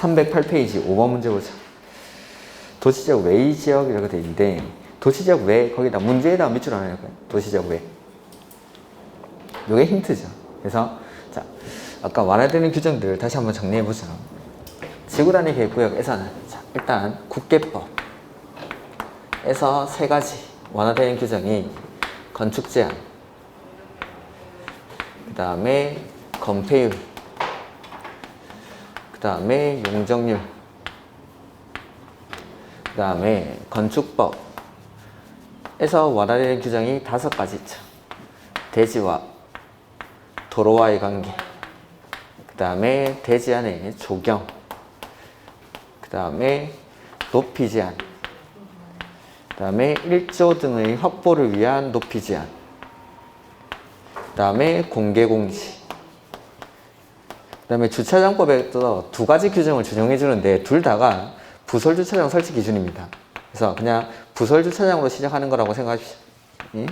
308페이지 5번 문제 보자. 도시지역 외 지역 이렇게 돼 있는데 도시지역 외 거기다 문제에다 밑줄 하나 할까요? 도시지역 외. 요게 힌트죠. 그래서 자 아까 완화되는 규정들 다시 한번 정리해 보자. 지구단위 계획구역에서는 자, 일단 국계법에서 세 가지 완화되는 규정이 건축 제한, 그 다음에 건폐율, 그 다음에 용적률, 그 다음에 건축법에서 완화되는 규정이 5가지 있죠. 대지와 도로와의 관계, 그 다음에 대지 안의 조경, 그 다음에 높이 제한, 그 다음에 1조 등의 확보를 위한 높이 제한, 그 다음에 공개 공지, 그 다음에 주차장법에서 2가지 규정을 준용해 주는데 둘 다가 부설 주차장 설치 기준입니다. 그래서 그냥 부설 주차장으로 시작하는 거라고 생각하십시오. 예?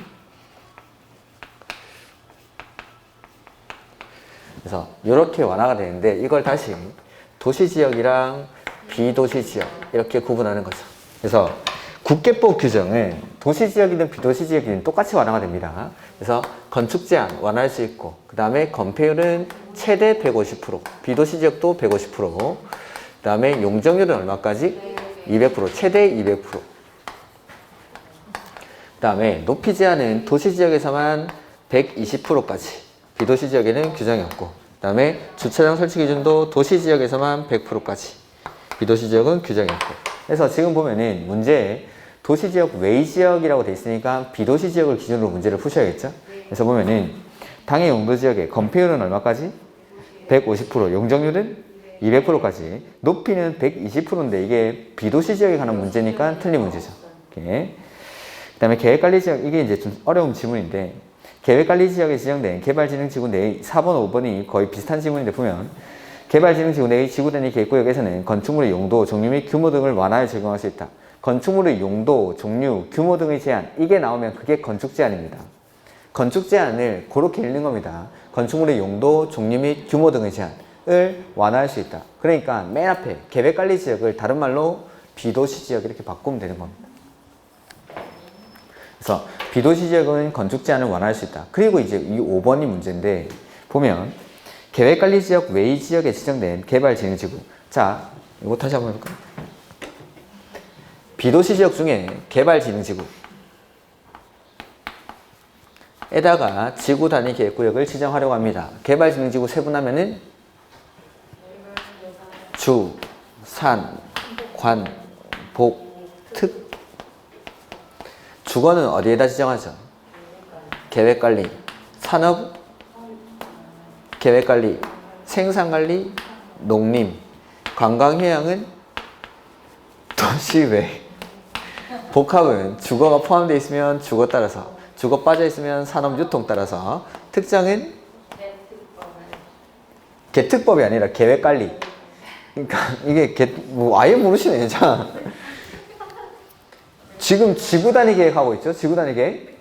그래서 이렇게 완화가 되는데 이걸 다시 도시지역이랑 비도시지역 이렇게 구분하는 거죠. 그래서 국계법 규정은 도시지역이든 비도시지역이든 똑같이 완화가 됩니다. 그래서 건축 제한 완화할 수 있고, 그 다음에 건폐율은 최대 150%, 비도시지역도 150%, 그 다음에 용적률은 얼마까지? 200%, 최대 200%. 그 다음에 높이 제한은 도시지역에서만 120%까지, 비도시지역에는 규정이 없고, 그 다음에 주차장 설치 기준도 도시지역에서만 100%까지, 비도시지역은 규정이 없고. 그래서 지금 보면은 문제에 도시지역 외 지역이라고 돼 있으니까 비도시지역을 기준으로 문제를 푸셔야겠죠. 그래서 보면은 당해 용도지역의 건폐율은 얼마까지? 150%, 용적률은 200%까지, 높이는 120%인데 이게 비도시지역에 관한 문제니까 틀린 문제죠. 이렇게. 그 다음에 계획관리지역, 이게 이제 좀 어려운 지문인데 계획관리지역에 지정된 개발진흥지구 내의 4번, 5번이 거의 비슷한 지문인데 보면 개발진흥지구 내의 지구단위 계획구역에서는 건축물의 용도, 종류 및 규모 등을 완화해 적용할 수 있다. 건축물의 용도, 종류, 규모 등의 제한, 이게 나오면 그게 건축 제한입니다. 건축 제한을 그렇게 읽는 겁니다. 건축물의 용도, 종류 및 규모 등의 제한을 완화할 수 있다. 그러니까 맨 앞에 계획관리지역을 다른 말로 비도시지역 이렇게 바꾸면 되는 겁니다. 그래서 비도시지역은 건축 제한을 완화할 수 있다. 그리고 이제 이 5번이 문제인데 보면 계획관리지역 외 지역에 지정된 개발진흥지구. 자, 이거 다시 한번 해볼까요? 비도시지역 중에 개발진흥지구 에다가 지구단위 계획구역을 지정하려고 합니다. 개발진흥지구 세분하면은 주, 산, 관, 복, 특. 주거는 어디에다 지정하죠? 계획관리, 산업, 계획관리, 생산관리, 농림, 관광휴양은 도시외. 복합은 주거가 포함되어 있으면 주거 따라서, 주거 빠져 있으면 산업 유통 따라서, 특정은 개특법이 아니라 계획관리. 그러니까 이게 뭐 아예 모르시네. 자, 지금 지구단위 계획하고 있죠? 지구단위 계획.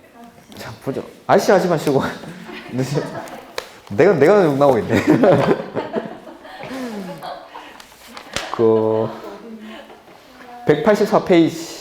자, 보죠. 아저씨 하지 마시고. 내가 나오고 있네. 그 184페이지.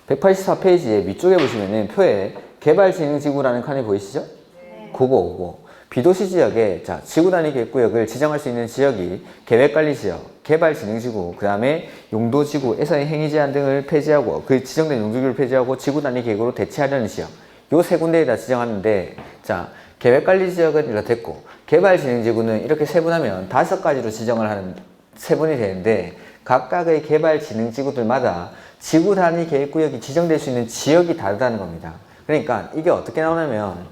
184페이지에 위쪽에 보시면은 표에 개발진흥지구라는 칸이 보이시죠? 네. 그거 비도시지역에 자 지구단위 계획구역을 지정할 수 있는 지역이 계획관리지역, 개발진흥지구, 그 다음에 용도지구에서의 행위제한 등을 폐지하고 그 지정된 용도지구를 폐지하고 지구단위 계획으로 대체하려는 지역, 요 세 군데에다 지정하는데 자 계획관리지역은 이렇게 됐고 개발진흥지구는 이렇게 세분하면 5가지로 지정을 하는 세분이 되는데 각각의 개발진흥지구들마다 지구단위 계획구역이 지정될 수 있는 지역이 다르다는 겁니다. 그러니까 이게 어떻게 나오냐면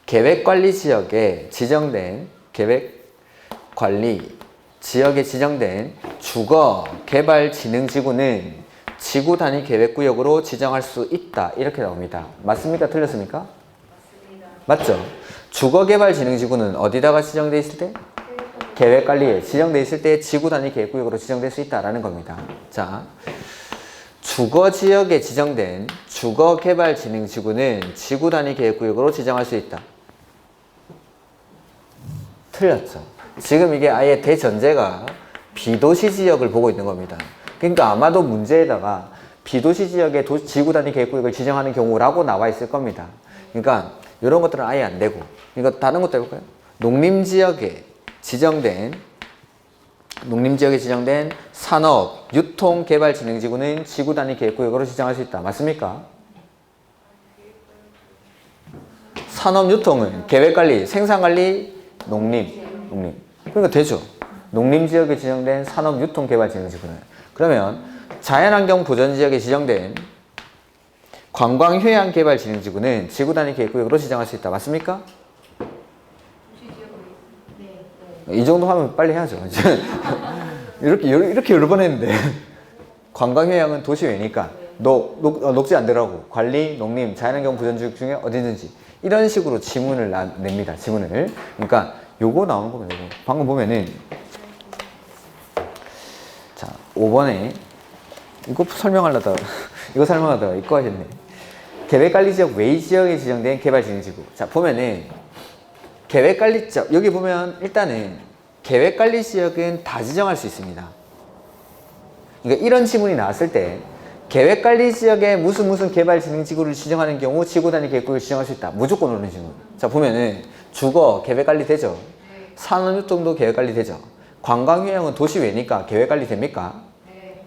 계획관리지역에 지정된 계획관리 지역에 지정된 주거개발진흥지구는 지구단위 계획구역으로 지정할 수 있다. 이렇게 나옵니다. 맞습니까? 틀렸습니까? 맞습니다. 맞죠? 주거개발진흥지구는 어디다가 지정되어 있을 때? 계획관리에 지정되어 있을 때 지구단위 계획구역으로 지정될 수 있다라는 겁니다. 자, 주거지역에 지정된 주거개발진흥지구는 지구 단위 계획구역으로 지정할 수 있다. 틀렸죠. 지금 이게 아예 대전제가 비도시 지역을 보고 있는 겁니다. 그러니까 아마도 문제에다가 비도시 지역의 지구 단위 계획구역을 지정하는 경우라고 나와 있을 겁니다. 그러니까 이런 것들은 아예 안 되고, 이거 다른 것도 해볼까요? 농림지역에 지정된 산업, 유통, 개발 진흥지구는 지구 단위 계획구역으로 지정할 수 있다. 맞습니까? 산업, 유통은 계획관리, 생산관리, 농림. 그러니까 되죠. 농림지역에 지정된 산업, 유통, 개발 진흥지구는. 그러면 자연환경 보전지역에 지정된 관광, 휴양, 개발 진흥지구는 지구 단위 계획구역으로 지정할 수 있다. 맞습니까? 이 정도 하면 빨리 해야죠. 이렇게 여러 번 했는데. 관광휴양은 도시외니까 녹지 안 되라고. 관리, 농림, 자연환경 보전지역 중에 어디든지. 이런 식으로 지문을 냅니다. 지문을. 그러니까 요거 나오는 거면 요거. 방금 보면은 자 5번에 이거 설명하려다가 이거 하셨네. 계획관리지역 외지역에 지정된 개발진흥지구. 자 보면은 계획관리지역 여기 보면 일단은 계획관리지역은 다 지정할 수 있습니다. 그러니까 이런 지문이 나왔을 때 계획관리지역에 무슨 개발진흥지구를 지정하는 경우 지구단위 계획구역을 지정할 수 있다. 무조건 오는 지문. 자 보면은 주거 계획관리 되죠. 산업유통도 계획관리 되죠. 관광휴양은 도시외니까 계획관리 됩니까?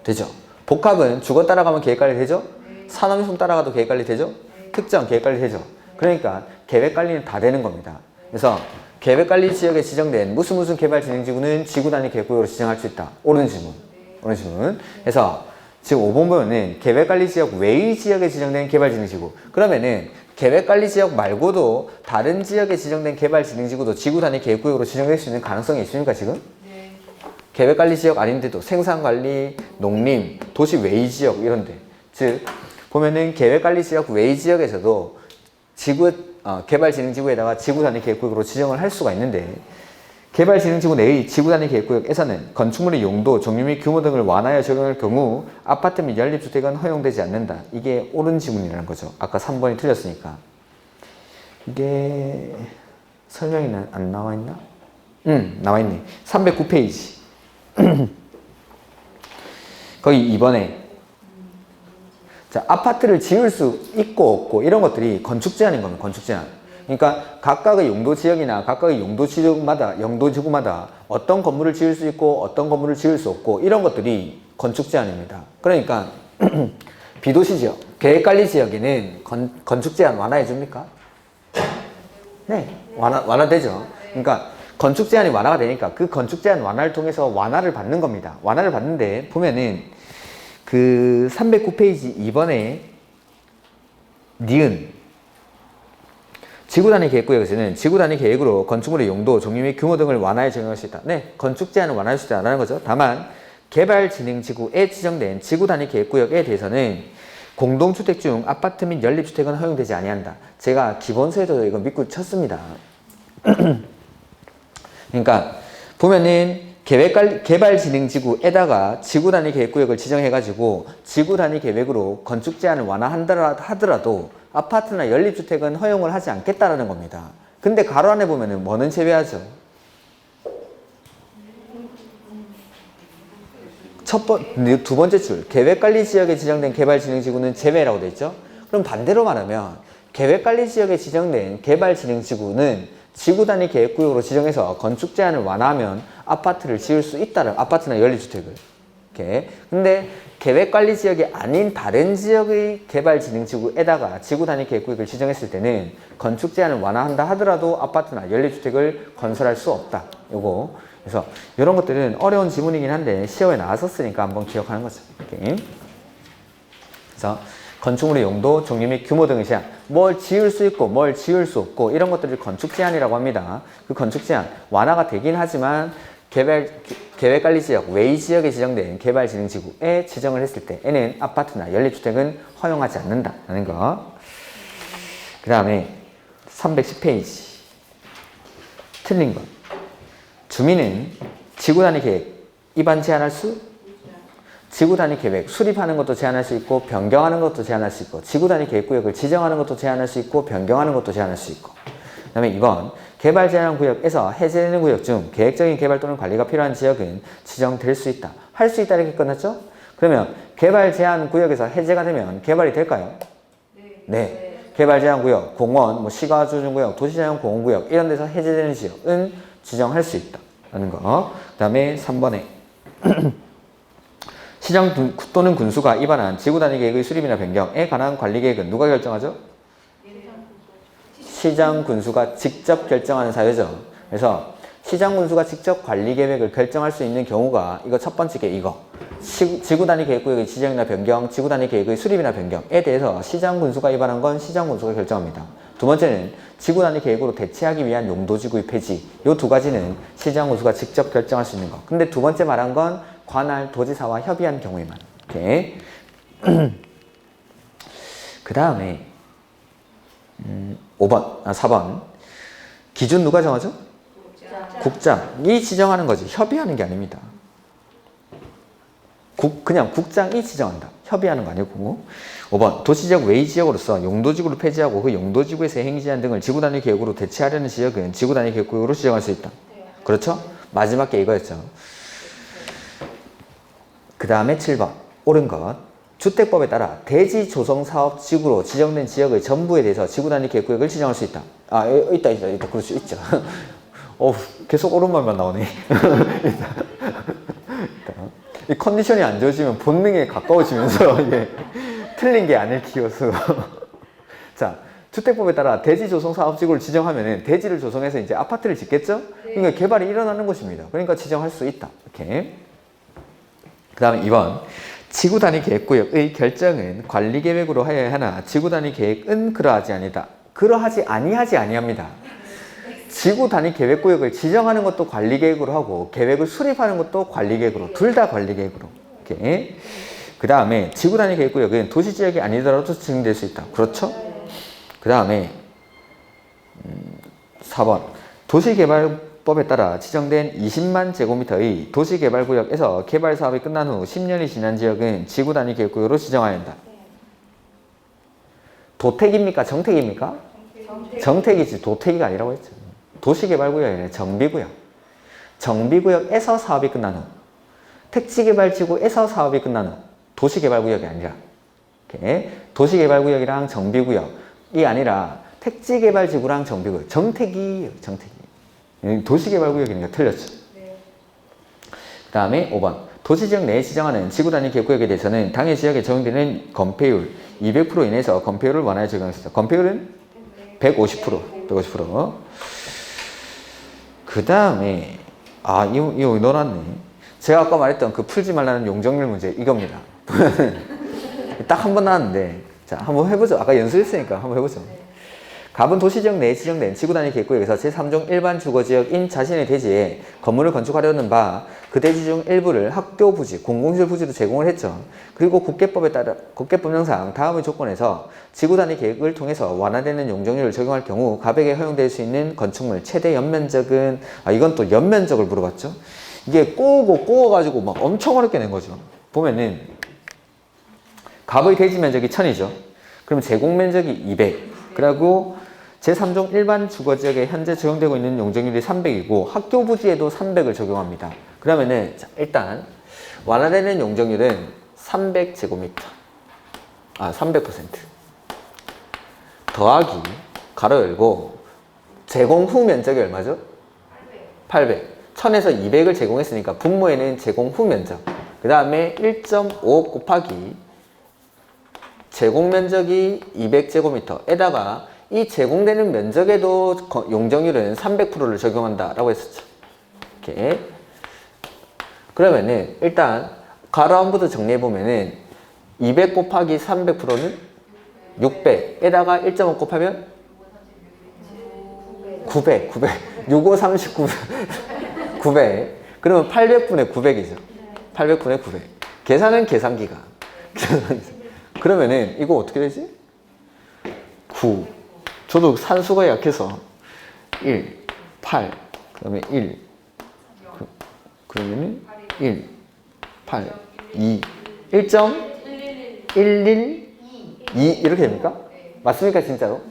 되죠. 복합은 주거 따라가면 계획관리 되죠. 산업유통 따라가도 계획관리 되죠. 특정 계획관리 되죠. 그러니까 계획관리는 다 되는 겁니다. 그래서 계획관리지역에 지정된 무슨 개발진흥지구는 지구단위 계획구역으로 지정할 수 있다. 옳은 지문. 그래서 지금 5번 보면은 계획관리지역 외의 지역에 지정된 개발진흥지구. 그러면은 계획관리지역 말고도 다른 지역에 지정된 개발진흥지구도 지구단위 계획구역으로 지정될 수 있는 가능성이 있습니까 지금? 네. 계획관리지역 아닌데도 생산관리, 농림, 도시 외의 지역 이런데. 즉 보면은 계획관리지역 외의 지역에서도 개발진흥지구에다가 지구단위 계획구역으로 지정을 할 수가 있는데 개발진흥지구 내의 지구단위 계획구역에서는 건축물의 용도, 종류 및 규모 등을 완화하여 적용할 경우 아파트 및 연립주택은 허용되지 않는다. 이게 옳은 지문이라는 거죠. 아까 3번이 틀렸으니까. 이게 설명이 안 나와 있나? 나와 있네. 309페이지. 거기 2번에 자, 아파트를 지을 수 있고 없고 이런 것들이 건축 제한인 겁니다. 건축 제한. 그러니까 각각의 용도 지역이나 각각의 용도 지구마다 어떤 건물을 지을 수 있고 어떤 건물을 지을 수 없고 이런 것들이 건축 제한입니다. 그러니까 비도시 지역, 계획관리 지역에는 건축 제한 완화해 줍니까? 네, 완화되죠. 그러니까 건축 제한이 완화가 되니까 그 건축 제한 완화를 통해서 완화를 받는 겁니다. 완화를 받는데 보면은 그 309페이지 2번에 니은 지구단위 계획구역에서는 지구단위 계획으로 건축물의 용도, 종류 및 규모 등을 완화해 적용할 수 있다. 네, 건축 제한을 완화할 수 있다는 거죠. 다만 개발진흥지구에 지정된 지구단위 계획구역에 대해서는 공동주택 중 아파트 및 연립주택은 허용되지 아니한다. 제가 기본서에도 이거 믿고 쳤습니다. 그러니까 보면은 개발진흥지구에다가 지구단위 계획구역을 지정해가지고 지구단위 계획으로 건축 제한을 완화한다 하더라도 아파트나 연립주택은 허용을 하지 않겠다라는 겁니다. 근데 가로 안에 보면은 뭐는 제외하죠? 두 번째 줄 계획관리지역에 지정된 개발진흥지구는 제외라고 되어 있죠. 그럼 반대로 말하면 계획관리지역에 지정된 개발진흥지구는 지구단위 계획구역으로 지정해서 건축 제한을 완화하면 아파트를 지을 수 있다는 아파트나 연립주택을. 이렇게. 근데 계획관리지역이 아닌 다른 지역의 개발진흥지구에다가 지구단위 계획구역을 지정했을 때는 건축 제한을 완화한다 하더라도 아파트나 연립주택을 건설할 수 없다. 요거. 그래서 이런 것들은 어려운 지문이긴 한데 시험에 나왔었으니까 한번 기억하는 거죠. 이렇게. 그래서 건축물의 용도, 종류 및 규모 등의 제한, 뭘 지을 수 있고 뭘 지을 수 없고 이런 것들을 건축 제한이라고 합니다. 그 건축 제한 완화가 되긴 하지만 계획관리지역 외의 지역에 지정된 개발진흥지구에 지정을 했을 때에는 아파트나 연립주택은 허용하지 않는다는 거. 그 다음에 310페이지 틀린 것. 주민은 지구단위 계획 위반 제한할 수? 지구 단위 계획 수립하는 것도 제한할 수 있고 변경하는 것도 제한할 수 있고 지구 단위 계획구역을 지정하는 것도 제한할 수 있고 변경하는 것도 제한할 수 있고 그 다음에 2번 개발 제한 구역에서 해제되는 구역 중 계획적인 개발 또는 관리가 필요한 지역은 지정될 수 있다. 할 수 있다 이렇게 끝났죠? 그러면 개발 제한 구역에서 해제가 되면 개발이 될까요? 네. 개발 제한 구역, 공원, 뭐 시가 조정구역, 도시자연 공원구역 이런 데서 해제되는 지역은 지정할 수 있다라는 거. 그 다음에 3번에 시장 또는 군수가 위반한 지구 단위 계획의 수립이나 변경에 관한 관리 계획은 누가 결정하죠? 시장 군수가 직접 결정하는 사유죠. 그래서 시장 군수가 직접 관리 계획을 결정할 수 있는 경우가 이거 첫 번째 게 이거. 지구 단위 계획구역의 지정이나 변경, 지구 단위 계획의 수립이나 변경에 대해서 시장 군수가 위반한 건 시장 군수가 결정합니다. 두 번째는 지구 단위 계획으로 대체하기 위한 용도지구의 폐지. 이 두 가지는 시장 군수가 직접 결정할 수 있는 거. 근데 두 번째 말한 건 관할 도지사와 협의한 경우에만. 오케이. 그 다음에 4번. 기준 누가 정하죠? 국장이 지정하는 거지. 협의하는 게 아닙니다. 그냥 국장이 지정한다. 협의하는 거 아니고. 5번. 도시지역 외지역으로서 용도지구를 폐지하고 그 용도지구에서의 행위제한 등을 지구단위 계획으로 대체하려는 지역은 지구단위 계획구역으로 지정할 수 있다. 그렇죠? 마지막 게 이거였죠. 그 다음에 7번. 옳은 것. 주택법에 따라 대지조성사업지구로 지정된 지역의 전부에 대해서 지구단위 계획구역을 지정할 수 있다. 있다. 그럴 수 있죠. 계속 옳은 말만 나오네. 이 컨디션이 안 좋아지면 본능에 가까워지면서 이게 틀린 게 아닐 키워서. 자, 주택법에 따라 대지조성사업지구를 지정하면은 대지를 조성해서 이제 아파트를 짓겠죠? 그러니까 개발이 일어나는 것입니다. 그러니까 지정할 수 있다. 이렇게. 그 다음에 2번. 지구단위 계획구역의 결정은 관리계획으로 하여야 하나 지구단위 계획은 그러하지 아니다. 그러하지 아니합니다. 지구단위 계획구역을 지정하는 것도 관리계획으로 하고 계획을 수립하는 것도 관리계획으로 둘 다 관리계획으로. 이렇게. 그 다음에 지구단위 계획구역은 도시지역이 아니더라도 지정될 수 있다. 그렇죠? 그 다음에 4번. 도시개발법에 따라 지정된 20만 제곱미터의 도시개발구역에서 개발사업이 끝난 후 10년이 지난 지역은 지구단위 계획구역으로 지정해야 한다. 도택입니까? 정택입니까? 정택이지 도택이가 아니라고 했죠. 도시개발구역이 아니라 정비구역. 정비구역에서 사업이 끝난 후 택지개발지구에서 사업이 끝난 후 도시개발구역이 아니라 이렇게. 도시개발구역이랑 정비구역이 아니라 택지개발지구랑 정비구역. 정택이. 도시개발구역이니까 틀렸죠. 그 다음에 5번. 도시지역 내에 지정하는 지구단위 계획구역에 대해서는 당해 지역에 적용되는 건폐율 200% 이내에서 건폐율을 완화해 적용했습니다. 건폐율은 150%. 그 다음에 이거 넣어놨네. 제가 아까 말했던 그 풀지 말라는 용적률 문제 이겁니다. 딱 한 번 나왔는데 자 한번 해보죠. 아까 연습했으니까 한번 해보죠. 갑은 도시지역 내에 지정된 지구단위 계획구역에서 제3종 일반 주거지역인 자신의 대지에 건물을 건축하려는 바 그 대지 중 일부를 학교 부지, 공공시설 부지로 제공을 했죠. 그리고 국계법령상 다음의 조건에서 지구단위 계획을 통해서 완화되는 용적률을 적용할 경우 갑에게 허용될 수 있는 건축물 최대 연면적은 이건 또 연면적을 물어봤죠. 이게 꼬워가지고 막 엄청 어렵게 낸 거죠. 보면은 갑의 대지 면적이 1000이죠. 그럼 제공면적이 200. 그리고 제3종 일반 주거지역에 현재 적용되고 있는 용적률이 300이고 학교 부지에도 300을 적용합니다. 그러면은 일단 완화되는 용적률은 300제곱미터. 300% 더하기 가로 열고 제공 후 면적이 얼마죠? 800. 1000에서 200을 제공했으니까 분모에는 제공 후 면적. 그 다음에 1.5 곱하기 제공면적이 200제곱미터에다가 이 제공되는 면적에도 용적률은 300%를 적용한다라고 했었죠. 이렇게. 그러면은 일단 가로 한부터 정리해보면은 200 곱하기 300%는 600에다가 1.5 곱하면 900. 65, 39, 900. 그러면 800분의 900이죠. 800분의 900. 계산은 계산기가. 그러면은 이거 어떻게 되지? 9. 저도 산수가 약해서 1, 8, 그 다음에 1. 그러면은 1, 8, 2, 1.112 이렇게 됩니까? 맞습니까 진짜로?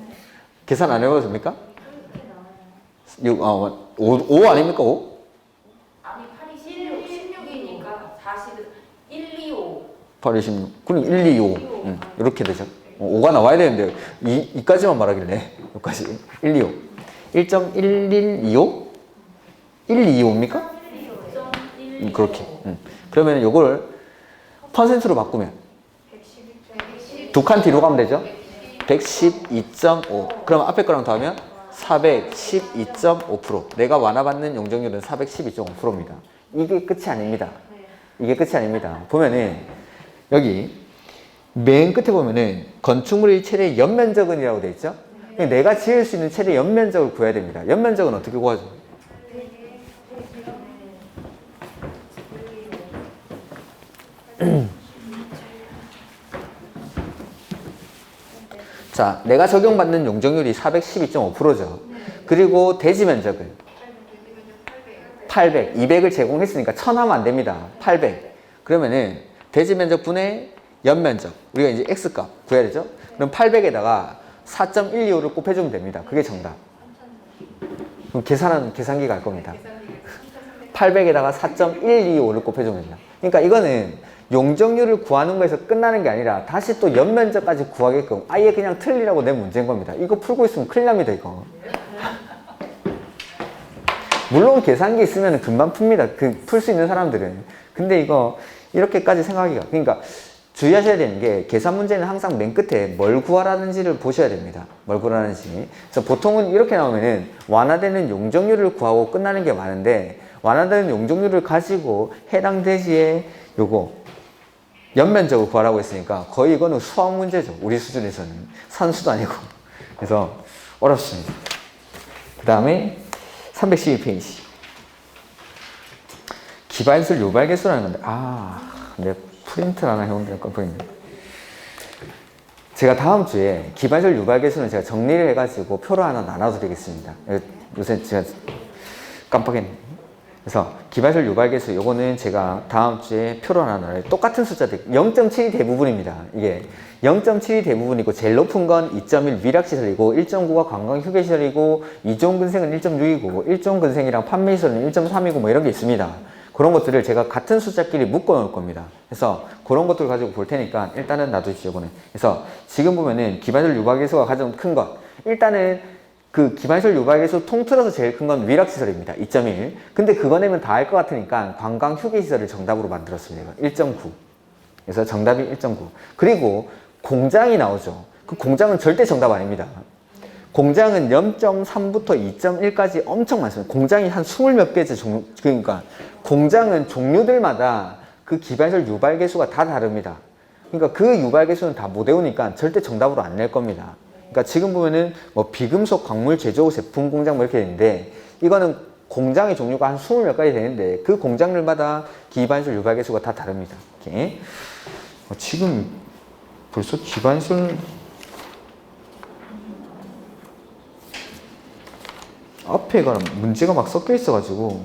계산 안 해보셨습니까? 5 아닙니까 5? 아니 8이 16이니까 40은 125. 8, 26. 그럼 125. 이렇게 되죠. 5가 나와야 되는데 2까지만 말하길래 여기까지 125. 1.1125? 125입니까? 그렇게. 그러면 요걸 퍼센트로 바꾸면 두 칸 뒤로 가면 되죠? 112.5. 그럼 앞에 거랑 더하면 412.5%. 내가 완화받는 용적률은 412.5%입니다. 이게 끝이 아닙니다. 이게 끝이 아닙니다. 보면은 여기 맨 끝에 보면은 건축물의 최대 연면적은이라고 되어 있죠? 내가 지을 수 있는 최대 연면적을 구해야 됩니다. 연면적은 어떻게 구하죠? 자, 내가 적용받는 용적률이 412.5%죠. 그리고 대지 면적은 800, 200을 제공했으니까 1000 하면 안 됩니다. 800. 그러면은 대지 면적 분의 연면적. 우리가 이제 X값 구해야 되죠? 그럼 800에다가 4.125를 곱해주면 됩니다. 그게 정답. 그럼 계산은 계산기가 할 겁니다. 800에다가 4.125를 곱해주면 됩니다. 그러니까 이거는 용적률을 구하는 거에서 끝나는 게 아니라 다시 또 연면적까지 구하게끔 아예 그냥 틀리라고 낸 문제인 겁니다. 이거 풀고 있으면 큰일 납니다, 이거. 물론 계산기 있으면 금방 풉니다. 풀 수 있는 사람들은. 근데 이거 이렇게까지 생각하기가. 그러니까 주의하셔야 되는 게 계산 문제는 항상 맨 끝에 뭘 구하라는지를 보셔야 됩니다. 뭘 구하라는지. 그래서 보통은 이렇게 나오면은 완화되는 용적률을 구하고 끝나는 게 많은데 완화되는 용적률을 가지고 해당 대지의 요거 연면적을 구하라고 했으니까 거의 이거는 수학 문제죠. 우리 수준에서는. 산수도 아니고. 그래서 어렵습니다. 그 다음에 312페이지. 기반술 유발개수라는 건데 내 프린트를 하나 해온다는 깜빡이네. 제가 다음 주에 기반술 유발개수는 제가 정리를 해가지고 표로 하나 나눠드리겠습니다. 요새 제가 깜빡했네. 그래서 기반술 유발개수 요거는 제가 다음 주에 표로 하나 나눠요. 똑같은 숫자들 0.7이 대부분입니다. 이게 0.7이 대부분이고 제일 높은 건 2.1 위락시설이고 1.9가 관광휴게시설이고 2종 근생은 1.6이고 1종 근생이랑 판매시설은 1.3이고 뭐 이런 게 있습니다. 그런 것들을 제가 같은 숫자끼리 묶어 놓을 겁니다. 그래서 그런 것들을 가지고 볼 테니까 일단은 놔두시죠. 이거는. 그래서 지금 보면은 기반술 유발개수가 가장 큰 것 일단은 그 기반시설 유발개수 통틀어서 제일 큰 건 위락시설입니다. 2.1. 근데 그거 내면 다 알 것 같으니까 관광휴게시설을 정답으로 만들었습니다. 1.9. 그래서 정답이 1.9. 그리고 공장이 나오죠. 그 공장은 절대 정답 아닙니다. 공장은 0.3부터 2.1까지 엄청 많습니다. 공장이 한 20몇 개지 그러니까 공장은 종류들마다 그 기반시설 유발개수가 다 다릅니다. 그러니까 그 유발개수는 다 못 외우니까 절대 정답으로 안 낼 겁니다. 그러니까 지금 보면은 뭐 비금속, 광물, 제조, 제품 공장 뭐 이렇게 되는데 이거는 공장의 종류가 한 20몇 가지 되는데 그 공장들마다 기반시설 유발개수가 다 다릅니다. 이렇게. 지금 벌써 기반시설 앞에가 문제가 막 섞여 있어가지고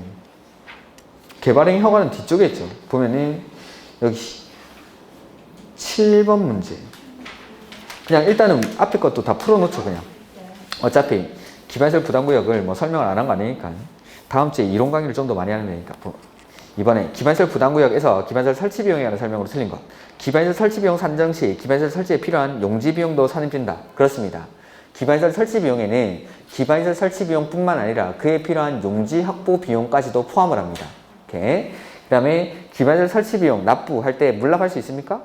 개발행 허가는 뒤쪽에 있죠. 보면은 여기 7번 문제. 그냥 일단은 앞에 것도 다 풀어놓죠. 그냥 어차피 기반시설 부담구역을 뭐 설명을 안 한 거 아니니까 다음 주에 이론 강의를 좀 더 많이 하는 거니까 이번에 기반시설 부담구역에서 기반시설 설치 비용에 관한 설명으로 틀린 것. 기반시설 설치 비용 산정 시 기반시설 설치에 필요한 용지 비용도 산입된다. 그렇습니다. 기반시설 설치 비용에는 기반시설 설치 비용뿐만 아니라 그에 필요한 용지 확보 비용까지도 포함을 합니다. 오케이. 그 다음에 기반시설 설치 비용 납부할 때 물납할 수 있습니까?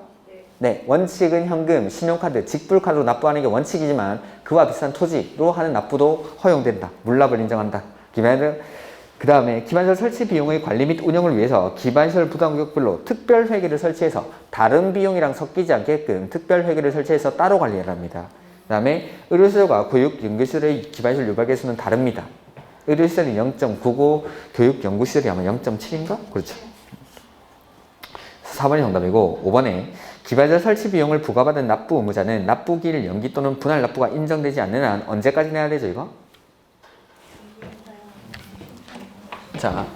네, 원칙은 현금, 신용카드, 직불카드로 납부하는 게 원칙이지만 그와 비슷한 토지로 하는 납부도 허용된다. 물납을 인정한다. 그 다음에 기반시설 설치 비용의 관리 및 운영을 위해서 기반시설 부담구역별로 특별회계를 설치해서 다른 비용이랑 섞이지 않게끔 특별회계를 설치해서 따로 관리를 합니다. 그 다음에 의료시설과 교육연구시설의 기반시설 유발개수는 다릅니다. 의료시설이 0.9고 교육연구시설이 아마 0.7인가? 그렇죠. 4번이 정답이고 5번에 기반시설 설치 비용을 부과받은 납부 의무자는 납부기일 연기 또는 분할 납부가 인정되지 않는 한 언제까지 내야 되죠 이거? 자,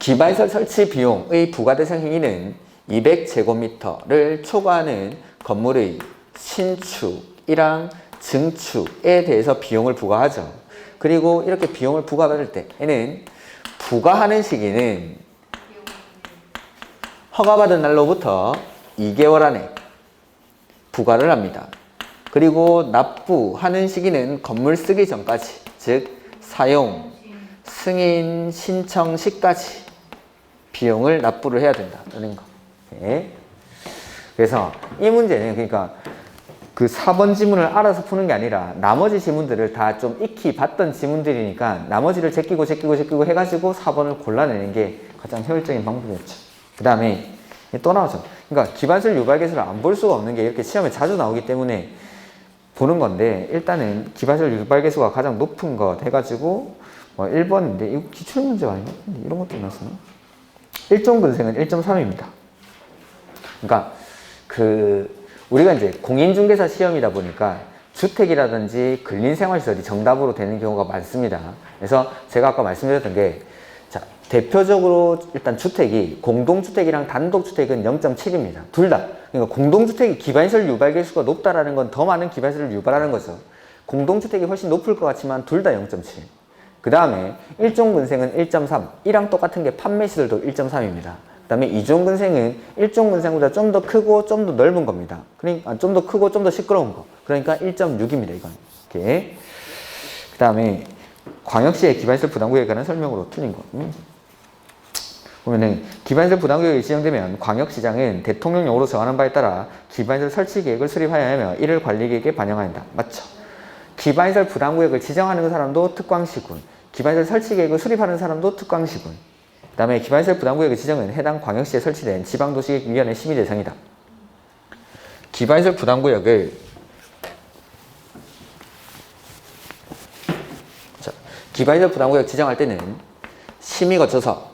기반시설 설치 비용의 부가대상 행위는 200제곱미터를 초과하는 건물의 신축이랑 증축에 대해서 비용을 부과하죠. 그리고 이렇게 비용을 부과받을 때에는 부과하는 시기는 허가받은 날로부터 2개월 안에 부과를 합니다. 그리고 납부하는 시기는 건물 쓰기 전까지, 즉 사용, 승인, 신청 시까지 비용을 납부를 해야 된다는 거. 네. 그래서 이 문제는 그러니까 그 4번 지문을 알아서 푸는 게 아니라 나머지 지문들을 다 좀 익히 봤던 지문들이니까 나머지를 제끼고 해가지고 4번을 골라내는 게 가장 효율적인 방법이었죠. 그 다음에 또 나오죠. 그러니까 기반시설 유발계수를 안 볼 수가 없는 게 이렇게 시험에 자주 나오기 때문에 보는 건데, 일단은 기반시설 유발계수가 가장 높은 것 해가지고 1번인데 이거 기출문제 아닌가? 이런 것도 나왔나? 1종근생은 1.3입니다. 그러니까 우리가 이제 공인중개사 시험이다 보니까 주택이라든지 근린생활시설이 정답으로 되는 경우가 많습니다. 그래서 제가 아까 말씀드렸던 게, 자, 대표적으로 일단 주택이 공동주택이랑 단독주택은 0.7입니다. 둘 다. 그러니까 공동주택이 기반시설 유발계수가 높다라는 건 더 많은 기반시설을 유발하는 거죠. 공동주택이 훨씬 높을 것 같지만 둘 다 0.7. 그 다음에 1종근생은 1.3. 이랑 똑같은 게 판매시설도 1.3입니다. 그 다음에 2종근생은 1종근생보다 좀 더 크고 좀 더 넓은 겁니다. 그러니까 좀 더 크고 좀 더 시끄러운 거. 그러니까 1.6입니다. 이건. 이렇게. 그 다음에 광역시의 기반시설 부담구역에 관한 설명으로 틀린 거. 보면은 기반시설 부담구역이 지정되면 광역시장은 대통령령으로 정하는 바에 따라 기반시설 설치 계획을 수립하여야 하며 이를 관리계획에 반영해야 한다. 맞죠? 기반시설 부담구역을 지정하는 사람도 특광시군, 기반시설 설치 계획을 수립하는 사람도 특광시군. 그 다음에 기반시설 부담구역의 지정은 해당 광역시에 설치된 지방도시계획위원회 심의 대상이다. 기반시설 부담구역을 기반시설 부담구역 지정할 때는 심의 거쳐서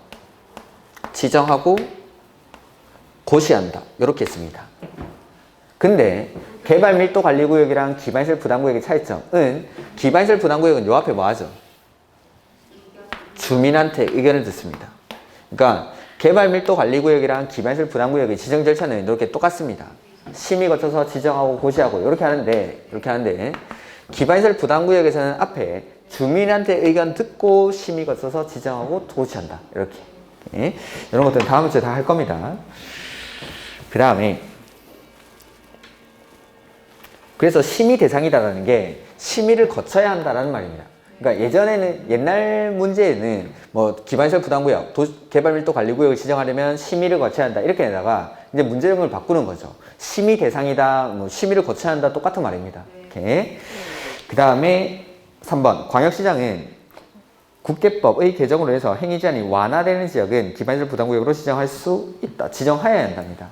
지정하고 고시한다. 이렇게 했습니다. 근데 개발밀도관리구역이랑 기반시설 부담구역의 차이점은, 기반시설 부담구역은 요 앞에 뭐 하죠? 주민한테 의견을 듣습니다. 그러니까 개발밀도관리구역이랑 기반시설 부담구역의 지정 절차는 이렇게 똑같습니다. 심의 거쳐서 지정하고 고시하고 이렇게 하는데 기반시설 부담구역에서는 앞에 주민한테 의견 듣고 심의 거쳐서 지정하고 고시한다. 이렇게. 이런 것들은 다음 주에 다 할 겁니다. 그 다음에 그래서 심의 대상이다라는 게 심의를 거쳐야 한다라는 말입니다. 그러니까 옛날 문제에는 뭐 기반시설 부담구역, 개발밀도관리구역을 지정하려면 심의를 거쳐야 한다 이렇게 내다가 이제 문제형을 바꾸는 거죠. 심의 대상이다, 뭐 심의를 거쳐야 한다 똑같은 말입니다. 이렇게. 그 다음에 3번 광역시장은 국계법의 개정으로 해서 행위 제한이 완화되는 지역은 기반시설 부담구역으로 지정할 수 있다. 지정하여야 한답니다.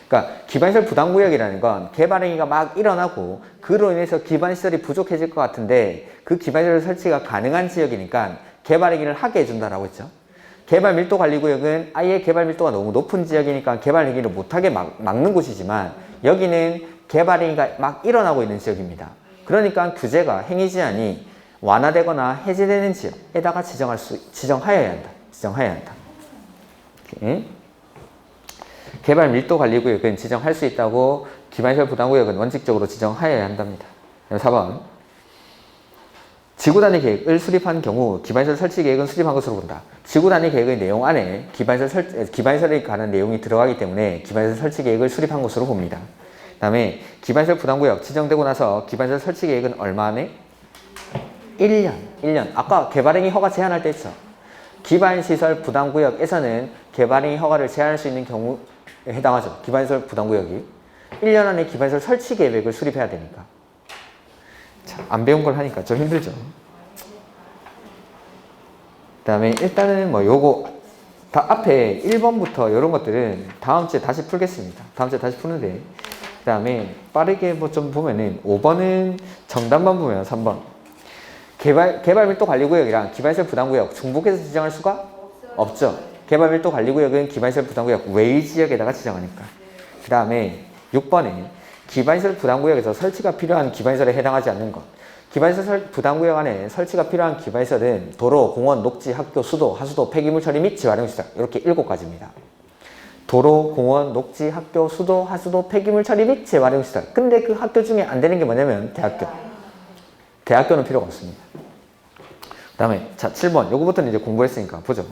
그러니까 기반시설 부담구역이라는 건 개발 행위가 막 일어나고 그로 인해서 기반시설이 부족해질 것 같은데 그 기반시설 설치가 가능한 지역이니까 개발 행위를 하게 해준다라고 했죠. 개발밀도관리구역은 아예 개발밀도가 너무 높은 지역이니까 개발 행위를 못하게 막는 곳이지만 여기는 개발 행위가 막 일어나고 있는 지역입니다. 그러니까 규제가 행위 제한이 완화되거나 해제되는 지역에다가 지정하여야 한다. 이렇게. 개발 밀도 관리 구역은 지정할 수 있다고, 기반시설 부담구역은 원칙적으로 지정하여야 한답니다. 4번 지구단위 계획을 수립한 경우 기반시설 설치 계획은 수립한 것으로 본다. 지구단위 계획의 내용 안에 기반시설에 관한 내용이 들어가기 때문에 기반시설 설치 계획을 수립한 것으로 봅니다. 그 다음에 기반시설 부담구역 지정되고 나서 기반시설 설치 계획은 얼마 안에? 1년. 아까 개발행위 허가 제한할 때 했죠. 기반시설 부담구역에서는 개발행위 허가를 제한할 수 있는 경우에 해당하죠. 기반시설 부담구역이 1년 안에 기반시설 설치 계획을 수립해야 되니까. 자, 안 배운 걸 하니까 좀 힘들죠. 그 다음에 일단은 뭐 요거 다 앞에 1번부터 이런 것들은 다음 주에 다시 풀겠습니다. 다음 주에 다시 푸는데, 그 다음에 빠르게 뭐 좀 보면은 5번은 정답만 보면 3번 개발밀도관리구역이랑 기반시설 부담구역 중복해서 지정할 수가 없죠. 개발밀도관리구역은 기반시설 부담구역 외의 지역에다가 지정하니까. 그 다음에 6번에 기반시설 부담구역에서 설치가 필요한 기반시설에 해당하지 않는 것. 기반시설 부담구역 안에 설치가 필요한 기반시설은 도로, 공원, 녹지, 학교, 수도, 하수도, 폐기물 처리 및 재활용시설 이렇게 7가지입니다. 도로, 공원, 녹지, 학교, 수도, 하수도, 폐기물 처리 및 재활용시설. 근데 그 학교 중에 안 되는 게 뭐냐면 대학교. 대학교는 필요가 없습니다. 그 다음에 자 7번 요거부터는 이제 공부했으니까 보죠.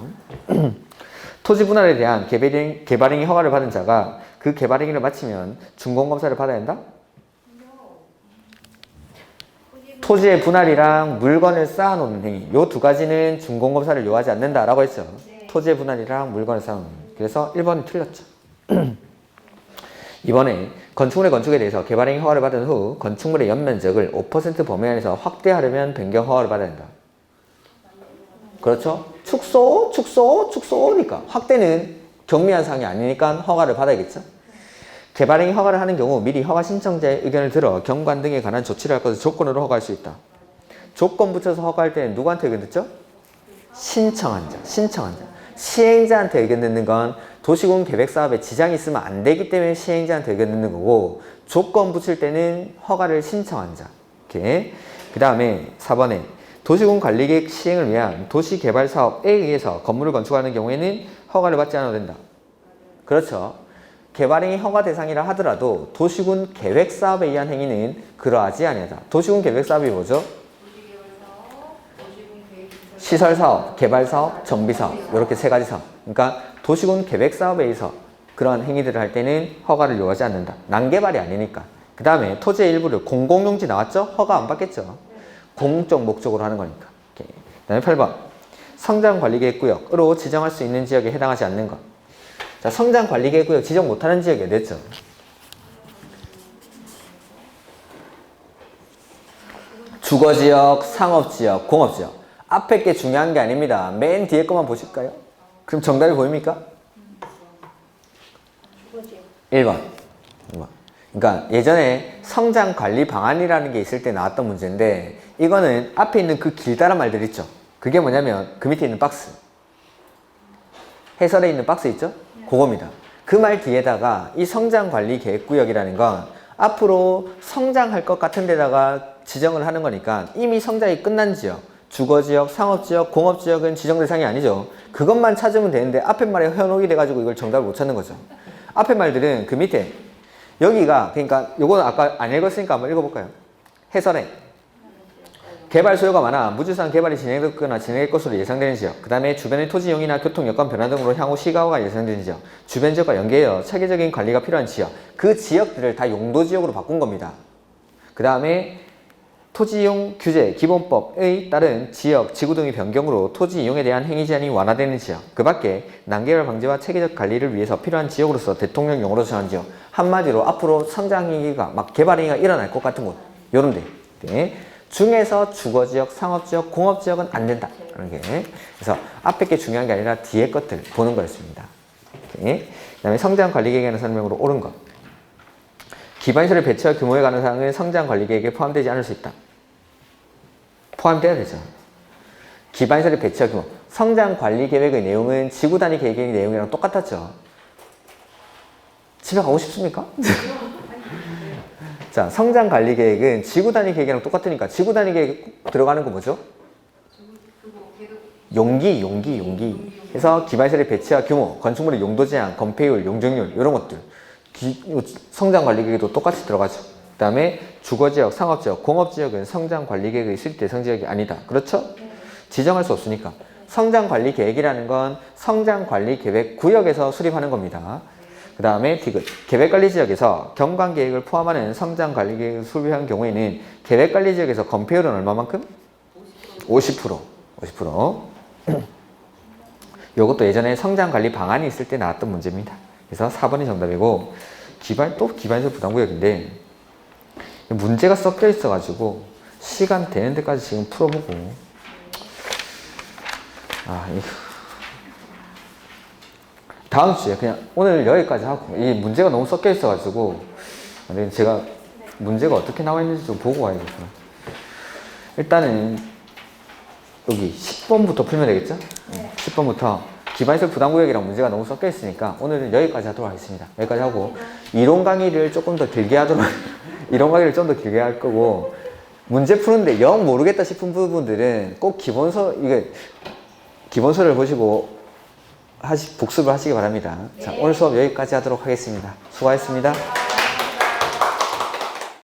토지 분할에 대한 개발행위 허가를 받은 자가 그 개발행위를 마치면 준공검사를 받아야 한다? 토지의 분할이랑 물건을 쌓아놓는 행위 요 2가지는 준공검사를 요하지 않는다라고 했죠. 토지의 분할이랑 물건을 쌓아놓는 행위. 그래서 1번이 틀렸죠. 이번에 건축물의 건축에 대해서 개발행위 허가를 받은 후 건축물의 연면적을 5% 범위 안에서 확대하려면 변경 허가를 받아야 한다. 그렇죠? 축소니까 확대는 경미한 사항이 아니니까 허가를 받아야겠죠. 개발행위 허가를 하는 경우 미리 허가 신청자의 의견을 들어 경관 등에 관한 조치를 할 것을 조건으로 허가할 수 있다. 조건 붙여서 허가할 때는 누구한테 의견 듣죠? 신청한 자. 시행자한테 의견 듣는 건 도시군 계획사업에 지장이 있으면 안 되기 때문에 시행자한테 의견 듣는 거고, 조건 붙일 때는 허가를 신청한 자. 이렇게. 그 다음에 4번에 도시군 관리계획 시행을 위한 도시개발사업에 의해서 건물을 건축하는 경우에는 허가를 받지 않아도 된다. 그렇죠. 개발행위 허가 대상이라 하더라도 도시군 계획사업에 의한 행위는 그러하지 아니하다. 도시군 계획사업이 뭐죠? 시설사업, 개발사업, 정비사업 이렇게 3가지 사업. 그러니까 도시군 계획사업에 의해서 그러한 행위들을 할 때는 허가를 요하지 않는다. 난개발이 아니니까. 그 다음에 토지의 일부를 공공용지 나왔죠? 허가 안 받겠죠? 공적 목적으로 하는 거니까. 그 다음에 8번 성장관리계획구역으로 지정할 수 있는 지역에 해당하지 않는 것. 자, 성장관리계획구역 지정 못하는 지역이 어딨죠? 주거지역, 상업지역, 공업지역. 앞에 게 중요한 게 아닙니다. 맨 뒤에 것만 보실까요? 그럼 정답이 보입니까? 1번. 그러니까 예전에 성장관리 방안이라는 게 있을 때 나왔던 문제인데, 이거는 앞에 있는 그 길다란 말들 있죠? 그게 뭐냐면 그 밑에 있는 박스. 해설에 있는 박스 있죠? 그겁니다. 그 말 뒤에다가 이 성장관리계획구역이라는 건 앞으로 성장할 것 같은 데다가 지정을 하는 거니까 이미 성장이 끝난 지역, 주거지역, 상업지역, 공업지역은 지정 대상이 아니죠. 그것만 찾으면 되는데 앞에 말에 현혹이 돼가지고 이걸 정답을 못 찾는 거죠. 앞에 말들은 그 밑에 여기가, 그러니까 요거는 아까 안 읽었으니까 한번 읽어볼까요? 해설에 개발 수요가 많아 무주상 개발이 진행됐거나 진행될 것으로 예상되는 지역, 그 다음에 주변의 토지 이용이나 교통 여건 변화 등으로 향후 시가화가 예상되는 지역, 주변 지역과 연계하여 체계적인 관리가 필요한 지역, 그 지역들을 다 용도지역으로 바꾼 겁니다. 그 다음에 토지이용 규제 기본법에 따른 지역, 지구 등의 변경으로 토지 이용에 대한 행위 제한이 완화되는 지역, 그 밖에 난개발 방지와 체계적 관리를 위해서 필요한 지역으로서 대통령령으로 정한 지역. 한마디로 앞으로 성장행위가 막 개발행위가 일어날 것 같은 곳, 요런 데. 네. 중에서 주거지역, 상업지역, 공업지역은 안 된다. 이렇게. 그래서 앞에 게 중요한 게 아니라 뒤에 것들 보는 거였습니다. 그 다음에 성장관리계획에 관한 설명으로 옳은 것. 기반시설의 배치와 규모에 관한 사항은 성장관리계획에 포함되지 않을 수 있다. 포함돼야 되죠. 기반시설의 배치와 규모. 성장관리계획의 내용은 지구단위 계획의 내용이랑 똑같았죠. 집에 가고 싶습니까? 자, 성장관리계획은 지구단위 계획이랑 똑같으니까 지구단위 계획 들어가는 거 뭐죠? 용기. 그래서 기반시설의 배치와 규모, 건축물의 용도 제한, 건폐율, 용적률 이런 것들 성장관리계획도 똑같이 들어가죠. 그 다음에 주거지역, 상업지역, 공업지역은 성장관리계획의 수립 대상지역이 아니다. 그렇죠? 지정할 수 없으니까. 성장관리계획이라는 건 성장관리계획구역에서 수립하는 겁니다. 그 다음에 디귿. 계획관리지역에서 경관계획을 포함하는 성장관리계획을 수립한 경우에는 계획관리지역에서 건폐율은 얼마만큼? 50%. 이것도 예전에 성장관리 방안이 있을 때 나왔던 문제입니다. 그래서 4번이 정답이고, 기반시설 부담구역인데 문제가 섞여 있어가지고 시간 되는 데까지 지금 풀어보고, 다음 주에 그냥 오늘 여기까지 하고, 이 문제가 너무 섞여 있어가지고 제가 문제가 어떻게 나와 있는지 좀 보고 와야겠구나. 일단은 여기 10번부터 풀면 되겠죠? 10번부터 기반시설 부담구역이랑 문제가 너무 섞여 있으니까 오늘은 여기까지 하도록 하겠습니다. 여기까지 하고 이론 강의를 조금 더 길게 하도록 이론 강의를 좀 더 길게 할 거고, 문제 푸는데 영 모르겠다 싶은 부분들은 꼭 기본서를 보시고 복습을 하시기 바랍니다. 자, 오늘 수업 여기까지 하도록 하겠습니다. 수고하셨습니다.